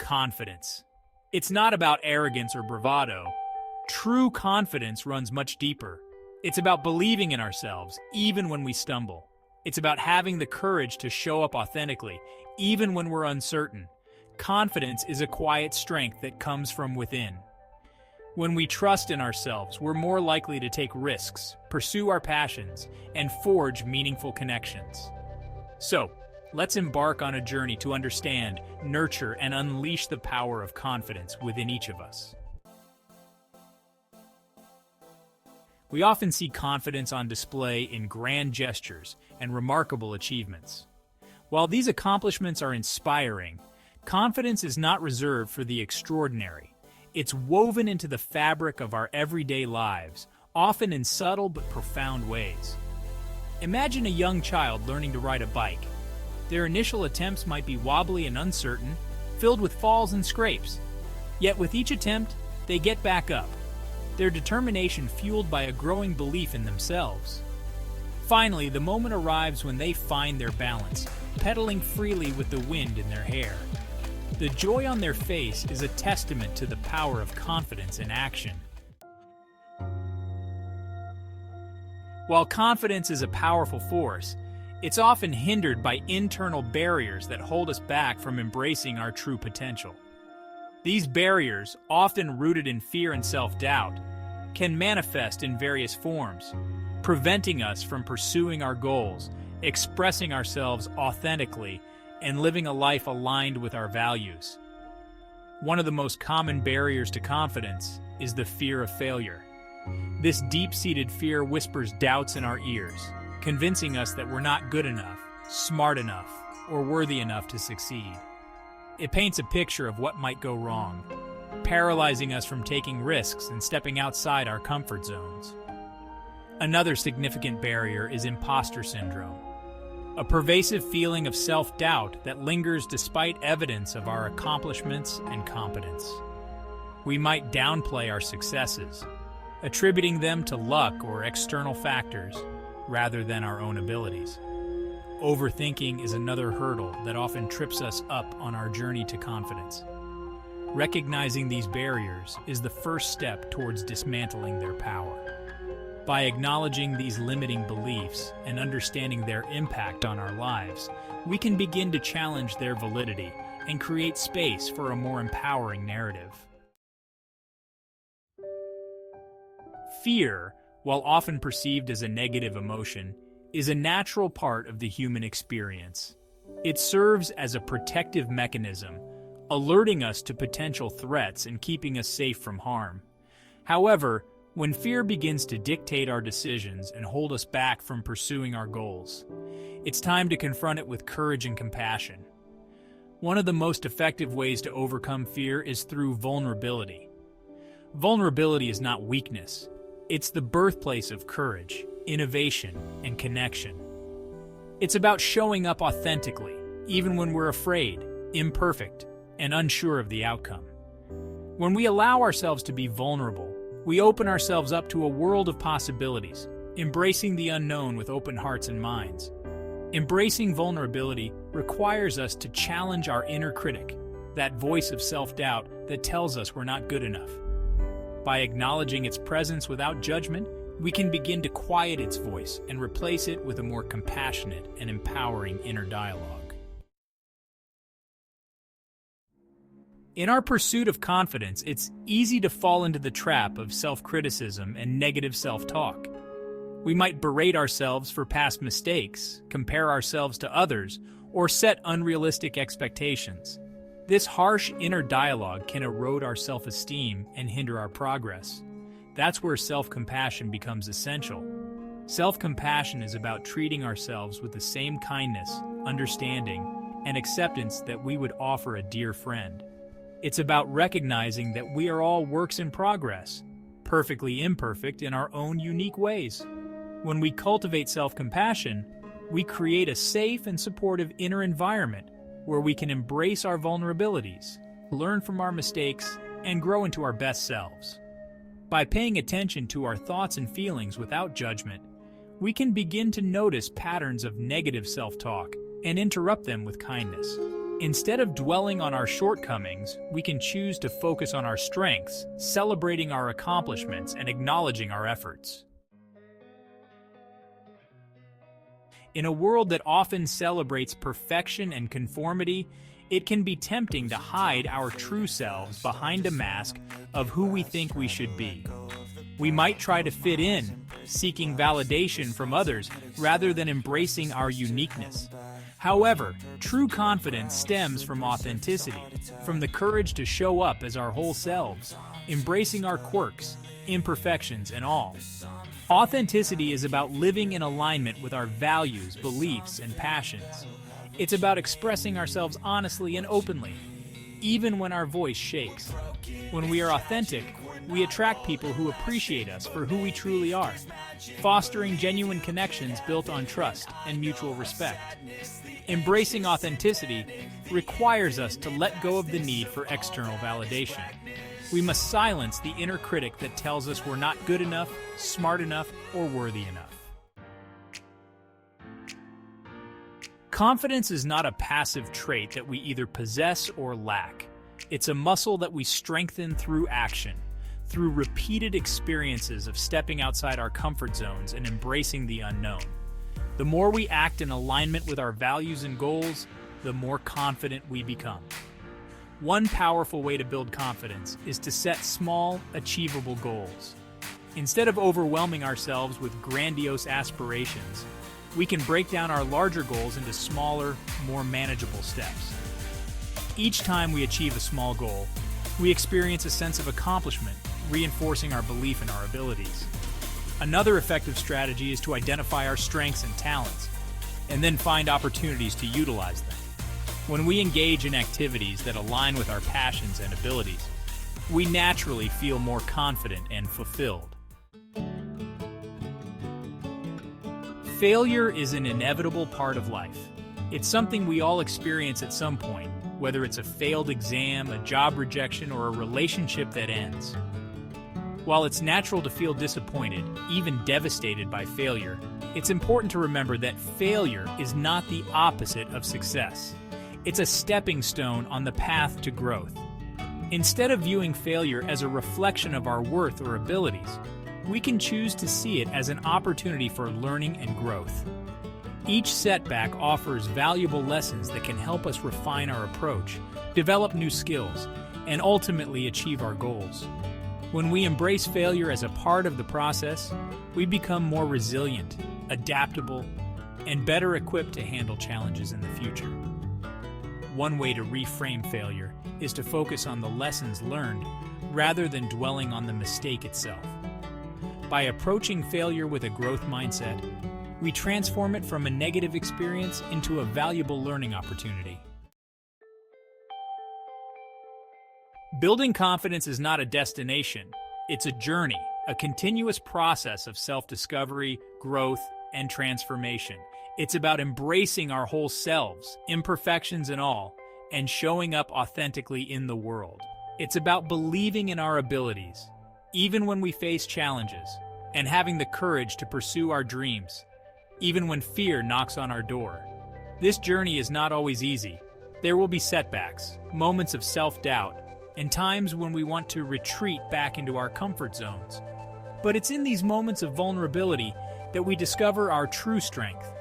Confidence. It's not about arrogance or bravado. True confidence runs much deeper. It's about believing in ourselves, even when we stumble. It's about having the courage to show up authentically, even when we're uncertain. Confidence is a quiet strength that comes from within. When we trust in ourselves, we're more likely to take risks, pursue our passions, and forge meaningful connections. So, let's embark on a journey to understand, nurture, and unleash the power of confidence within each of us. We often see confidence on display in grand gestures and remarkable achievements. While these accomplishments are inspiring, confidence is not reserved for the extraordinary. It's woven into the fabric of our everyday lives, often in subtle but profound ways. Imagine a young child learning to ride a bike. Their initial attempts might be wobbly and uncertain, filled with falls and scrapes. Yet with each attempt, they get back up, their determination fueled by a growing belief in themselves. Finally, the moment arrives when they find their balance, pedaling freely with the wind in their hair. The joy on their face is a testament to the power of confidence in action. While confidence is a powerful force, it's often hindered by internal barriers that hold us back from embracing our true potential. These barriers, often rooted in fear and self-doubt, can manifest in various forms, preventing us from pursuing our goals, expressing ourselves authentically, and living a life aligned with our values. One of the most common barriers to confidence is the fear of failure. This deep-seated fear whispers doubts in our ears, convincing us that we're not good enough, smart enough, or worthy enough to succeed. It paints a picture of what might go wrong, paralyzing us from taking risks and stepping outside our comfort zones. Another significant barrier is imposter syndrome, a pervasive feeling of self-doubt that lingers despite evidence of our accomplishments and competence. We might downplay our successes, attributing them to luck or external factors rather than our own abilities. Overthinking is another hurdle that often trips us up on our journey to confidence. Recognizing these barriers is the first step towards dismantling their power. By acknowledging these limiting beliefs and understanding their impact on our lives, we can begin to challenge their validity and create space for a more empowering narrative. Fear, while often perceived as a negative emotion, is a natural part of the human experience. It serves as a protective mechanism, alerting us to potential threats and keeping us safe from harm. However, when fear begins to dictate our decisions and hold us back from pursuing our goals, it's time to confront it with courage and compassion. One of the most effective ways to overcome fear is through vulnerability. Vulnerability is not weakness. It's the birthplace of courage, innovation, and connection. It's about showing up authentically, even when we're afraid, imperfect, and unsure of the outcome. When we allow ourselves to be vulnerable, we open ourselves up to a world of possibilities, embracing the unknown with open hearts and minds. Embracing vulnerability requires us to challenge our inner critic, that voice of self-doubt that tells us we're not good enough. By acknowledging its presence without judgment, we can begin to quiet its voice and replace it with a more compassionate and empowering inner dialogue. In our pursuit of confidence, it's easy to fall into the trap of self-criticism and negative self-talk. We might berate ourselves for past mistakes, compare ourselves to others, or set unrealistic expectations. This harsh inner dialogue can erode our self-esteem and hinder our progress. That's where self-compassion becomes essential. Self-compassion is about treating ourselves with the same kindness, understanding, and acceptance that we would offer a dear friend. It's about recognizing that we are all works in progress, perfectly imperfect in our own unique ways. When we cultivate self-compassion, we create a safe and supportive inner environment where we can embrace our vulnerabilities, learn from our mistakes, and grow into our best selves. By paying attention to our thoughts and feelings without judgment, we can begin to notice patterns of negative self-talk and interrupt them with kindness. Instead of dwelling on our shortcomings, we can choose to focus on our strengths, celebrating our accomplishments and acknowledging our efforts. In a world that often celebrates perfection and conformity, it can be tempting to hide our true selves behind a mask of who we think we should be. We might try to fit in, seeking validation from others rather than embracing our uniqueness. However, true confidence stems from authenticity, from the courage to show up as our whole selves, embracing our quirks, imperfections, and all. Authenticity is about living in alignment with our values, beliefs, and passions. It's about expressing ourselves honestly and openly, even when our voice shakes. When we are authentic, we attract people who appreciate us for who we truly are, fostering genuine connections built on trust and mutual respect. Embracing authenticity requires us to let go of the need for external validation. We must silence the inner critic that tells us we're not good enough, smart enough, or worthy enough. Confidence is not a passive trait that we either possess or lack. It's a muscle that we strengthen through action, through repeated experiences of stepping outside our comfort zones and embracing the unknown. The more we act in alignment with our values and goals, the more confident we become. One powerful way to build confidence is to set small, achievable goals. Instead of overwhelming ourselves with grandiose aspirations, we can break down our larger goals into smaller, more manageable steps. Each time we achieve a small goal, we experience a sense of accomplishment, reinforcing our belief in our abilities. Another effective strategy is to identify our strengths and talents, and then find opportunities to utilize them. When we engage in activities that align with our passions and abilities, we naturally feel more confident and fulfilled. Failure is an inevitable part of life. It's something we all experience at some point, whether it's a failed exam, a job rejection, or a relationship that ends. While it's natural to feel disappointed, even devastated by failure, it's important to remember that failure is not the opposite of success. It's a stepping stone on the path to growth. Instead of viewing failure as a reflection of our worth or abilities, we can choose to see it as an opportunity for learning and growth. Each setback offers valuable lessons that can help us refine our approach, develop new skills, and ultimately achieve our goals. When we embrace failure as a part of the process, we become more resilient, adaptable, and better equipped to handle challenges in the future. One way to reframe failure is to focus on the lessons learned rather than dwelling on the mistake itself. By approaching failure with a growth mindset, we transform it from a negative experience into a valuable learning opportunity. Building confidence is not a destination, it's a journey, a continuous process of self-discovery, growth, and transformation. It's about embracing our whole selves, imperfections and all, and showing up authentically in the world. It's about believing in our abilities, even when we face challenges, and having the courage to pursue our dreams, even when fear knocks on our door. This journey is not always easy. There will be setbacks, moments of self-doubt, and times when we want to retreat back into our comfort zones. But it's in these moments of vulnerability that we discover our true strength.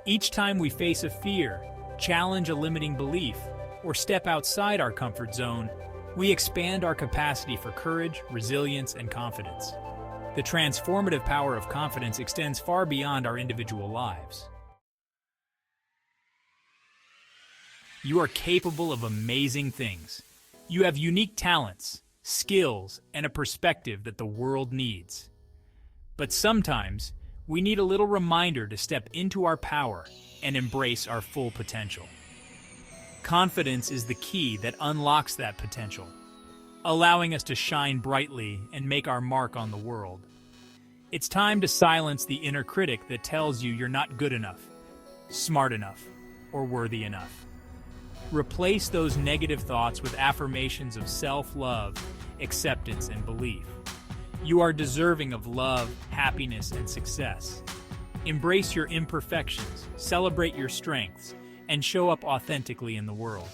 Each time we face a fear, challenge a limiting belief, or step outside our comfort zone, we expand our capacity for courage, resilience, and confidence. The transformative power of confidence extends far beyond our individual lives. You are capable of amazing things. You have unique talents, skills, and a perspective that the world needs. But sometimes, we need a little reminder to step into our power and embrace our full potential. Confidence is the key that unlocks that potential, allowing us to shine brightly and make our mark on the world. It's time to silence the inner critic that tells you you're not good enough, smart enough, or worthy enough. Replace those negative thoughts with affirmations of self-love, acceptance, and belief. You are deserving of love, happiness, and success. Embrace your imperfections, celebrate your strengths, and show up authentically in the world.